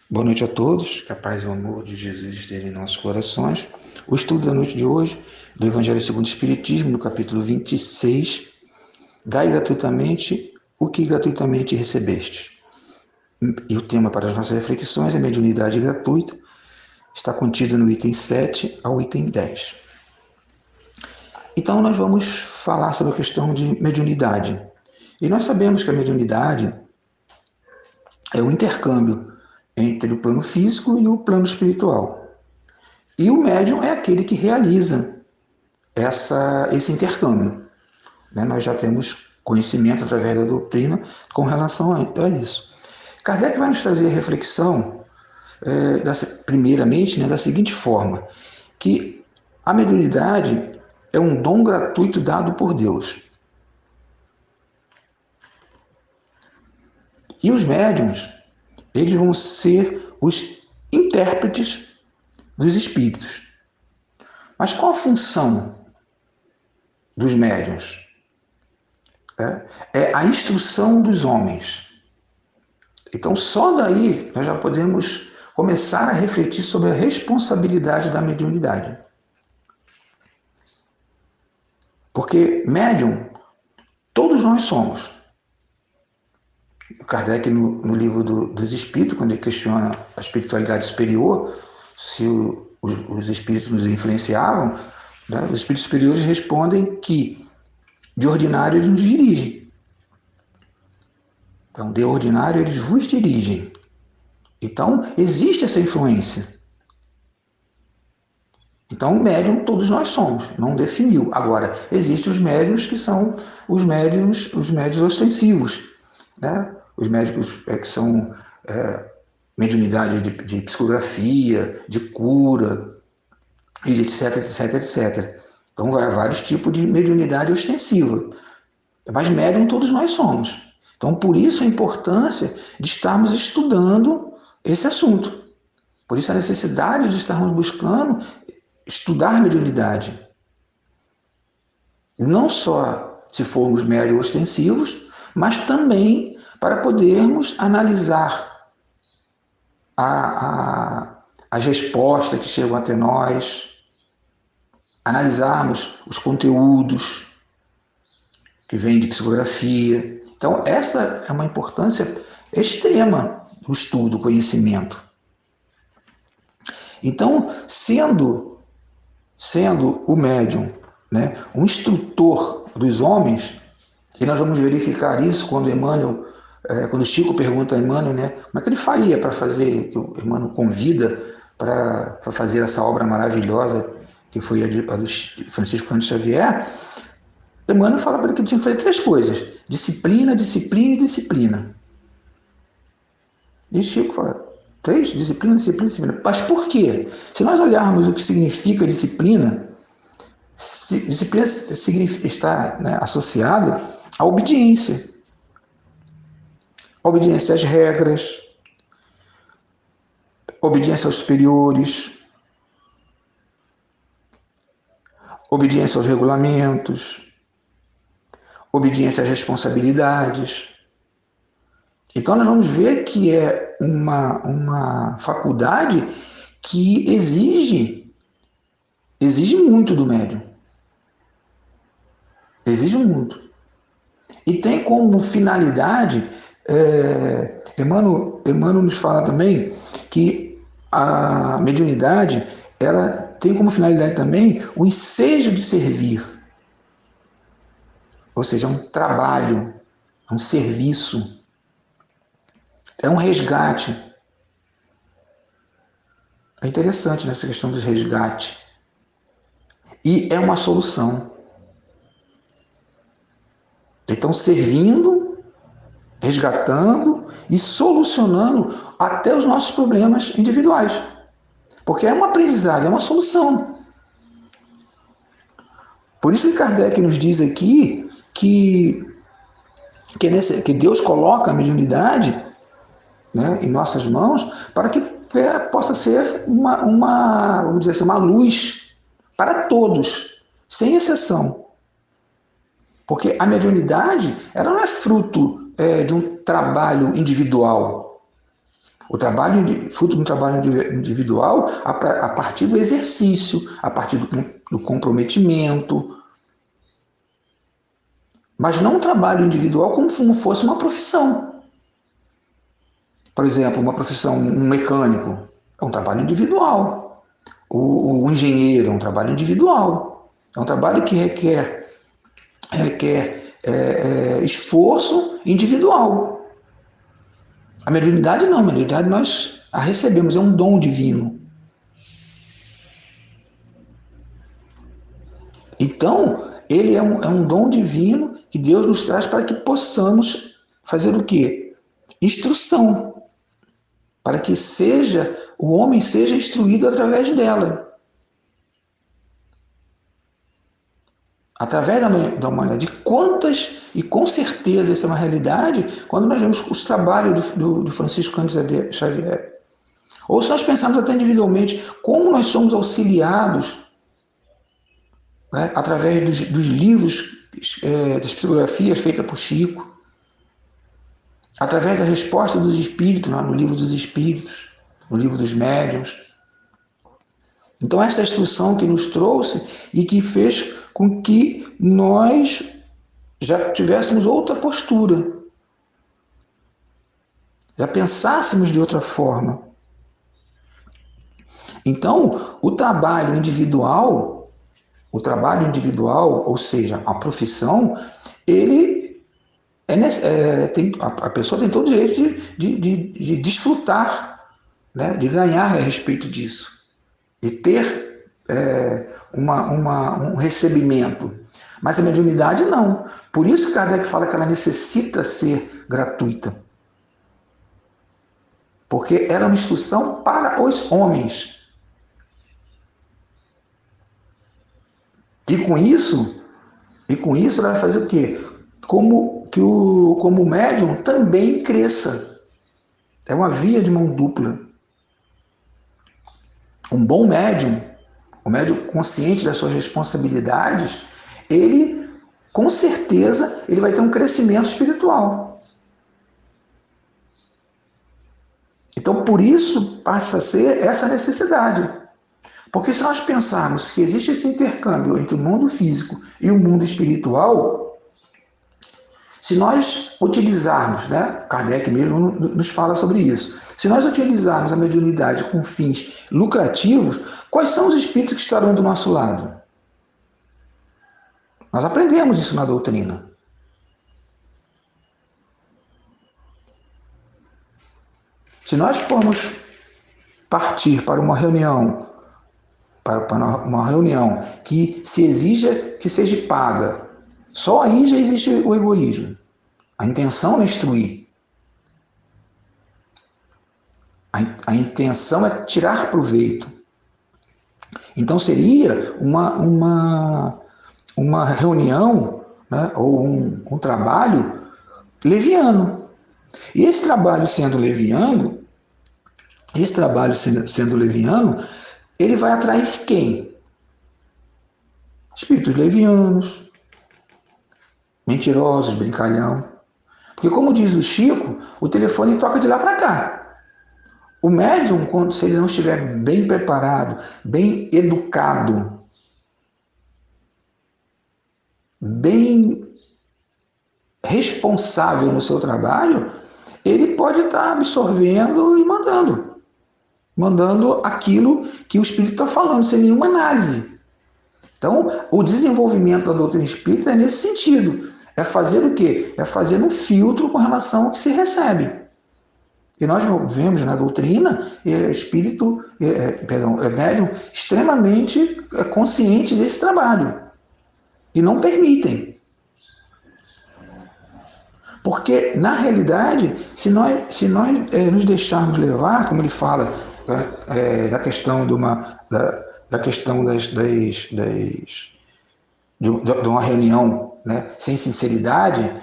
Boa noite a todos, que a paz e o amor de Jesus estejam em nossos corações. O estudo da noite de hoje, do Evangelho segundo o Espiritismo, no capítulo 26, dai gratuitamente o que gratuitamente recebeste. E o tema para as nossas reflexões é mediunidade gratuita, está contido no item 7 ao item 10. Então nós vamos falar sobre a questão de mediunidade. E nós sabemos que a mediunidade é o intercâmbio entre o plano físico e o plano espiritual. E o médium é aquele que realiza esse intercâmbio. Nós já temos conhecimento através da doutrina com relação a isso. Kardec vai nos trazer a reflexão, primeiramente, da seguinte forma, que a mediunidade é um dom gratuito dado por Deus. E os médiums, eles vão ser os intérpretes dos espíritos. Mas qual a função dos médiuns? É a instrução dos homens. Então, só daí nós já podemos começar a refletir sobre a responsabilidade da mediunidade. Porque médium, todos nós somos. Kardec, no livro dos Espíritos, quando ele questiona a espiritualidade superior, se os espíritos nos influenciavam, os espíritos superiores respondem que, de ordinário, eles nos dirigem. Então, de ordinário, eles vos dirigem. Então, existe essa influência. Então, médium todos nós somos, não definiu. Agora, existem os médiums que são os médiums ostensivos, os médicos que são mediunidade de psicografia, de cura, e etc, etc, etc. Então, vai vários tipos de mediunidade ostensiva. Mas médium todos nós somos. Então, por isso a importância de estarmos estudando esse assunto. Por isso a necessidade de estarmos buscando estudar mediunidade. Não só se formos médios ostensivos, mas também para podermos analisar as respostas que chegam até nós, analisarmos os conteúdos que vêm de psicografia. Então, essa é uma importância extrema do estudo, do conhecimento. Então, sendo o médium um instrutor dos homens, e nós vamos verificar isso quando quando Chico pergunta a Emmanuel, como é que ele faria para fazer, que o Emmanuel convida para fazer essa obra maravilhosa que foi a do Francisco Cândido Xavier. Emmanuel fala para ele que ele tinha que fazer 3 coisas: disciplina, disciplina e disciplina. E Chico fala: 3? Disciplina, disciplina, disciplina. Mas por quê? Se nós olharmos o que significa disciplina, disciplina está associada à obediência. Obediência às regras, obediência aos superiores, obediência aos regulamentos, obediência às responsabilidades. Então nós vamos ver que é uma faculdade que exige muito do médium. Exige muito. E tem como finalidade, Emmanuel nos fala também que a mediunidade ela tem como finalidade também o ensejo de servir. Ou seja, é um trabalho, é um serviço, é um resgate. É interessante nessa questão do resgate. E é uma solução. Então, servindo, resgatando e solucionando até os nossos problemas individuais. Porque é um aprendizado, é uma solução. Por isso que Kardec nos diz aqui que Deus coloca a mediunidade em nossas mãos para que possa ser vamos dizer assim, uma luz para todos, sem exceção. Porque a mediunidade ela não é fruto de um trabalho individual. O trabalho, fruto do trabalho individual a partir do exercício, a partir do comprometimento, mas não um trabalho individual como se fosse uma profissão. Por exemplo, uma profissão, um mecânico, é um trabalho individual. O engenheiro é um trabalho individual. É um trabalho que requer esforço individual. A mediunidade não, a mediunidade nós a recebemos, é um dom divino. Então, ele é um dom divino que Deus nos traz para que possamos fazer o quê? Instrução. Para que o homem seja instruído através dela. Através da humanidade. Quantas, e com certeza essa é uma realidade, quando nós vemos os trabalhos do Francisco Cândido Xavier. Ou se nós pensarmos até individualmente, como nós somos auxiliados, né, através dos livros, das psicografias feitas por Chico, através da resposta dos espíritos, no livro dos espíritos, no livro dos médiuns. Então, essa instrução que nos trouxe e que fez com que nós já tivéssemos outra postura, já pensássemos de outra forma. Então, o trabalho individual, ou seja, a profissão, a pessoa tem todo o direito de desfrutar, né, de ganhar a respeito disso, de ter um recebimento. Mas a mediunidade não. Por isso Kardec fala que ela necessita ser gratuita. Porque ela é uma instrução para os homens. E com isso ela vai fazer o quê? Como o médium também cresça. É uma via de mão dupla. Um bom médium, o médium consciente das suas responsabilidades, ele, com certeza, ele vai ter um crescimento espiritual. Então, por isso, passa a ser essa necessidade. Porque se nós pensarmos que existe esse intercâmbio entre o mundo físico e o mundo espiritual, se nós utilizarmos, né, Kardec mesmo nos fala sobre isso, se nós utilizarmos a mediunidade com fins lucrativos, quais são os espíritos que estarão do nosso lado? Nós aprendemos isso na doutrina. Se nós formos partir para uma reunião, que se exija que seja paga, só aí já existe o egoísmo. A intenção é instruir. A intenção é tirar proveito. Então seria uma reunião, né, ou um trabalho leviano. E esse trabalho sendo leviano, ele vai atrair quem? Espíritos levianos, mentirosos, brincalhão. Porque, como diz o Chico, o telefone toca de lá para cá. O médium, se ele não estiver bem preparado, bem educado, bem responsável no seu trabalho, ele pode estar absorvendo e mandando aquilo que o espírito está falando, sem nenhuma análise. Então, o desenvolvimento da doutrina espírita é nesse sentido. É fazer o quê? É fazer um filtro com relação ao que se recebe. E nós vemos na doutrina médium extremamente consciente desse trabalho. E não permitem. Porque, na realidade, se nós nos deixarmos levar, como ele fala, da questão de uma reunião, né, sem sinceridade,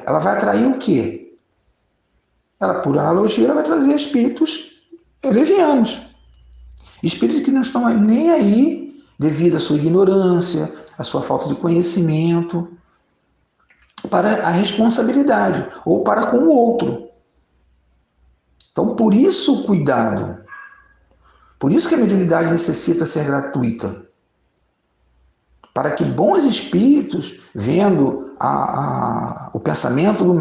ela vai atrair o quê? Ela, por analogia, ela vai trazer espíritos levianos. Espíritos que não estão nem aí devido à sua ignorância, à sua falta de conhecimento, para a responsabilidade, ou para com o outro. Então, por isso o cuidado. Por isso que a mediunidade necessita ser gratuita. Para que bons espíritos, vendo o pensamento do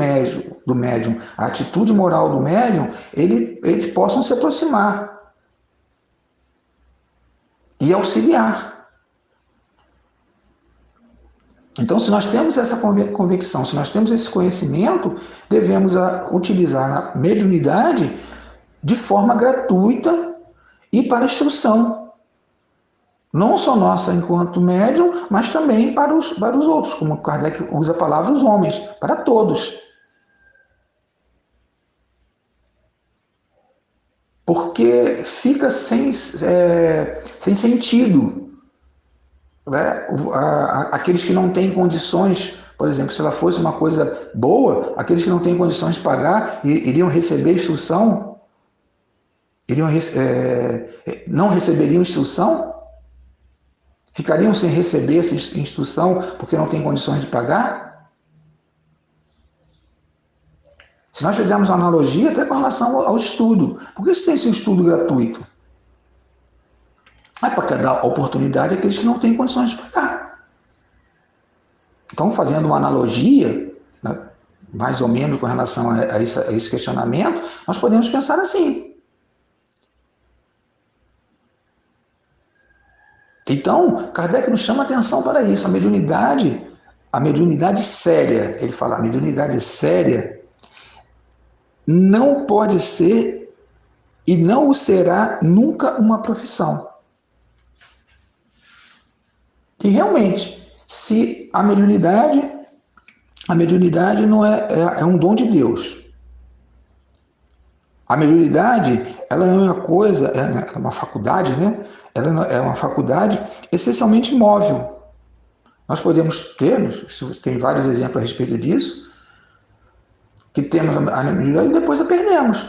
médium, a atitude moral do médium, eles possam se aproximar e auxiliar. Então, se nós temos essa convicção, se nós temos esse conhecimento, devemos utilizar a mediunidade de forma gratuita e para instrução. Não só nossa enquanto médium, mas também para os outros, como Kardec usa a palavra os homens, para todos. Porque fica sem sentido, né? Aqueles que não têm condições, por exemplo, se ela fosse uma coisa boa, aqueles que não têm condições de pagar iriam receber instrução, não receberiam instrução, ficariam sem receber essa instrução porque não têm condições de pagar. Se nós fizermos uma analogia até com relação ao estudo, por que se tem esse estudo gratuito? É para dar oportunidade àqueles que não têm condições de pagar. Então, fazendo uma analogia, né, mais ou menos com relação a esse questionamento, nós podemos pensar assim. Então, Kardec nos chama a atenção para isso. A mediunidade séria, ele fala, a mediunidade séria não pode ser e não o será nunca uma profissão. E realmente, se a mediunidade não é um dom de Deus. A mediunidade, ela não é uma coisa, é uma faculdade, né? Ela é uma faculdade essencialmente móvel. Nós podemos ter, tem vários exemplos a respeito disso, que temos a mediunidade e depois a perdemos.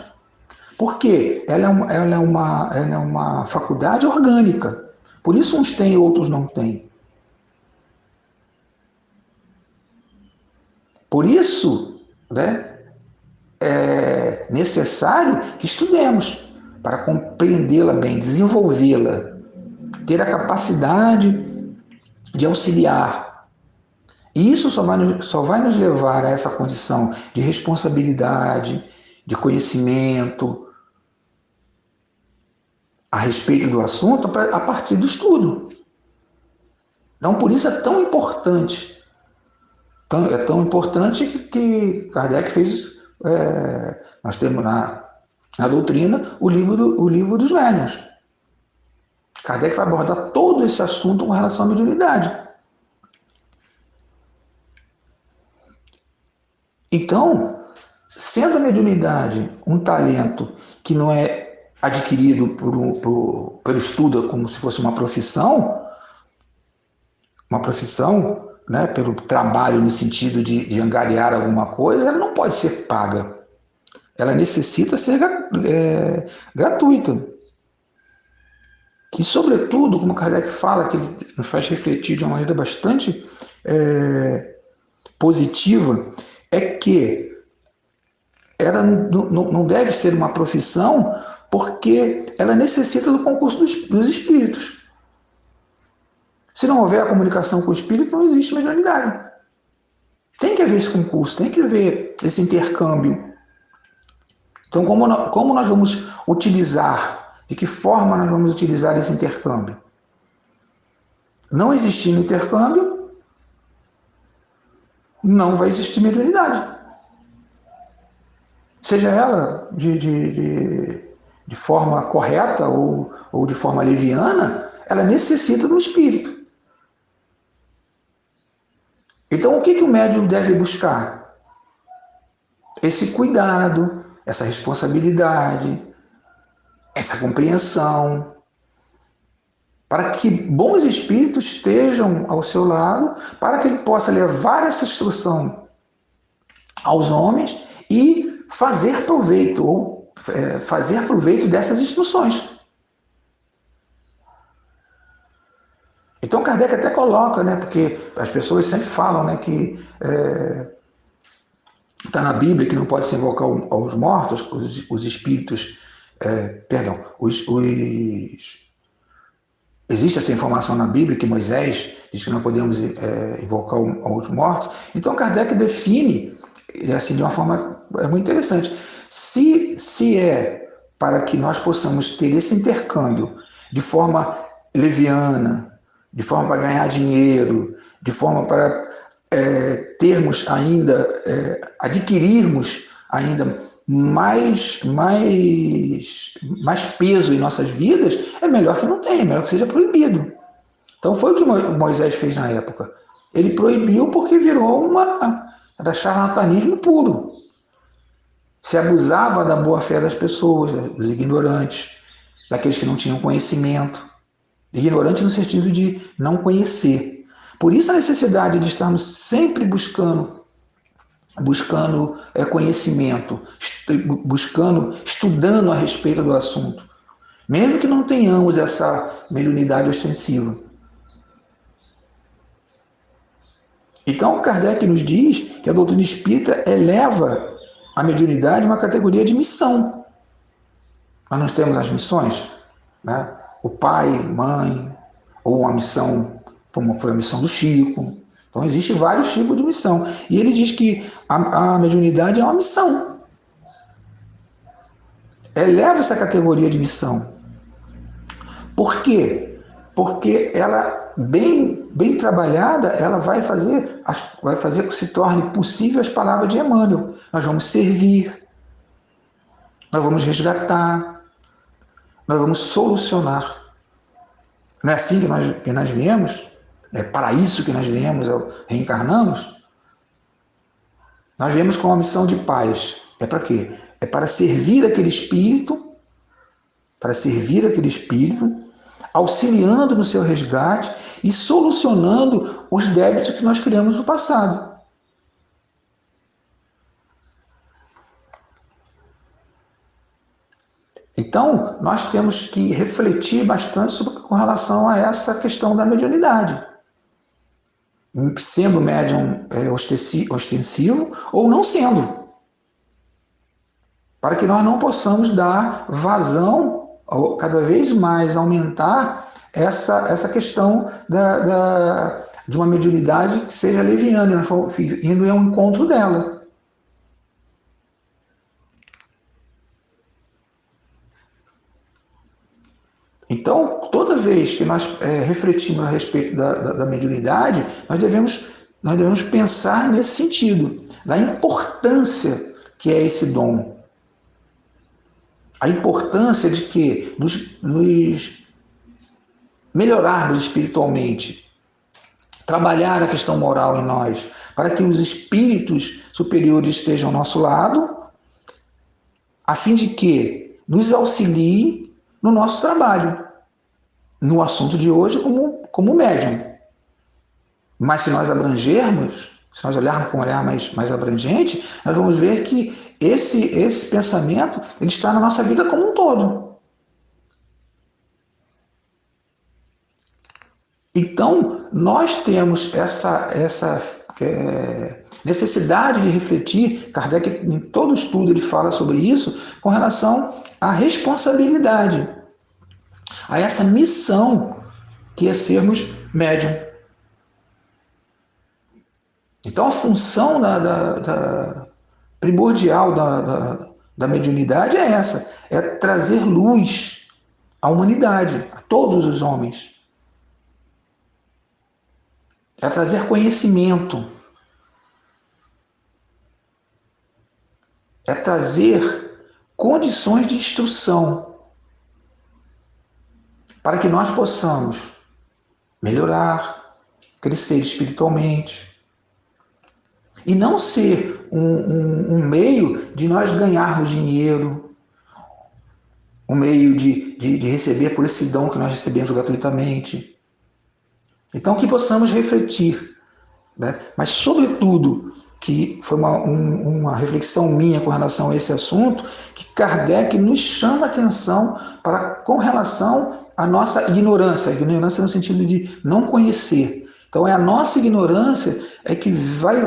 Por quê? Ela é uma faculdade orgânica. Por isso uns têm e outros não têm. Por isso, né, é necessário que estudemos para compreendê-la bem, desenvolvê-la, ter a capacidade de auxiliar. E isso só vai nos levar a essa condição de responsabilidade, de conhecimento a respeito do assunto a partir do estudo. Então, por isso é tão importante. É tão importante que Kardec fez. Nós temos na doutrina o livro dos médiuns. Kardec vai abordar todo esse assunto com relação à mediunidade. Então, sendo a mediunidade um talento que não é adquirido pelo estudo como se fosse uma profissão, né, pelo trabalho no sentido de angariar alguma coisa, ela não pode ser paga. Ela necessita ser gratuita. E, sobretudo, como Kardec fala, que ele nos faz refletir de uma maneira bastante positiva, é que ela não deve ser uma profissão porque ela necessita do concurso dos espíritos. Se não houver a comunicação com o espírito, não existe mediunidade. Tem que haver esse concurso, tem que haver esse intercâmbio. Então, como nós vamos utilizar, de que forma nós vamos utilizar esse intercâmbio? Não existindo intercâmbio, não vai existir mediunidade. Seja ela de forma correta ou de forma leviana, ela necessita do espírito. Então, o que o médium deve buscar? Esse cuidado, essa responsabilidade, essa compreensão, para que bons espíritos estejam ao seu lado, para que ele possa levar essa instrução aos homens e fazer proveito, dessas instruções. Então Kardec até coloca, né, porque as pessoas sempre falam, né, que está na Bíblia que não pode se invocar aos mortos, os espíritos, perdão, existe essa informação na Bíblia que Moisés diz que não podemos invocar aos mortos. Então Kardec define assim de uma forma muito interessante. Se é para que nós possamos ter esse intercâmbio de forma leviana, de forma para ganhar dinheiro, de forma para termos ainda, adquirirmos ainda mais peso em nossas vidas, é melhor que não tenha, é melhor que seja proibido. Então foi o que Moisés fez na época. Ele proibiu porque virou era charlatanismo puro. Se abusava da boa-fé das pessoas, dos ignorantes, daqueles que não tinham conhecimento. Ignorante no sentido de não conhecer. Por isso a necessidade de estarmos sempre buscando conhecimento, estudando a respeito do assunto, mesmo que não tenhamos essa mediunidade ostensiva. Então Kardec nos diz que a doutrina espírita eleva a mediunidade a uma categoria de missão. Nós não temos as missões, né? O pai, mãe, ou uma missão, como foi a missão do Chico. Então, existem vários tipos de missão. E ele diz que a mediunidade é uma missão. Eleva essa categoria de missão. Por quê? Porque ela, bem trabalhada, ela vai fazer que se torne possível as palavras de Emmanuel. Nós vamos servir, nós vamos resgatar, nós vamos solucionar. Não é assim que nós viemos? É para isso que nós viemos, reencarnamos? Nós viemos com uma missão de paz. É para quê? É para servir aquele espírito, auxiliando no seu resgate e solucionando os débitos que nós criamos no passado. Então, nós temos que refletir bastante com relação a essa questão da mediunidade. Sendo médium ostensivo ou não sendo. Para que nós não possamos dar vazão, ou cada vez mais aumentar essa questão de uma mediunidade que seja leviana, indo ao encontro dela. Então, toda vez que nós refletimos a respeito da mediunidade, nós devemos pensar nesse sentido, da importância que é esse dom. A importância de que nos melhorarmos espiritualmente, trabalhar a questão moral em nós, para que os espíritos superiores estejam ao nosso lado, a fim de que nos auxiliem no nosso trabalho, no assunto de hoje como médium. Mas se nós abrangermos, se nós olharmos com um olhar mais abrangente, nós vamos ver que esse pensamento ele está na nossa vida como um todo. Então, nós temos essa necessidade de refletir. Kardec, em todo estudo, ele fala sobre isso, com relação à responsabilidade, a essa missão que é sermos médium. Então, a função primordial da mediunidade é essa, é trazer luz à humanidade, a todos os homens. É trazer conhecimento. É trazer condições de instrução para que nós possamos melhorar, crescer espiritualmente. E não ser um meio de nós ganharmos dinheiro, um meio de receber por esse dom que nós recebemos gratuitamente. Então, que possamos refletir, né? Mas, sobretudo, que foi uma reflexão minha com relação a esse assunto, que Kardec nos chama a atenção com relação à nossa ignorância no sentido de não conhecer. Então, é a nossa ignorância que vai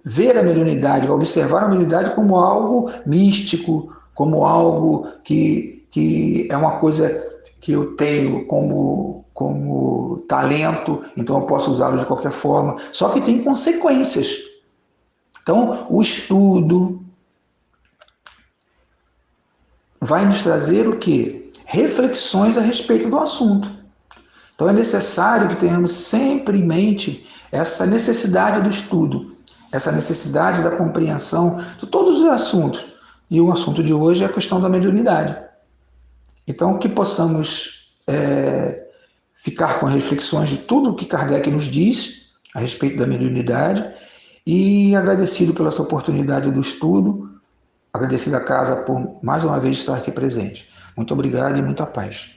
ver a mediunidade, observar a mediunidade como algo místico, como algo que é uma coisa que eu tenho como talento, então eu posso usá-lo de qualquer forma, só que tem consequências. Então, o estudo vai nos trazer o quê? Reflexões a respeito do assunto. Então é necessário que tenhamos sempre em mente essa necessidade do estudo, essa necessidade da compreensão de todos os assuntos. E o assunto de hoje é a questão da mediunidade. Então, que possamos ficar com reflexões de tudo o que Kardec nos diz a respeito da mediunidade e agradecido pela sua oportunidade do estudo, agradecido a casa por mais uma vez estar aqui presente. Muito obrigado e muita paz.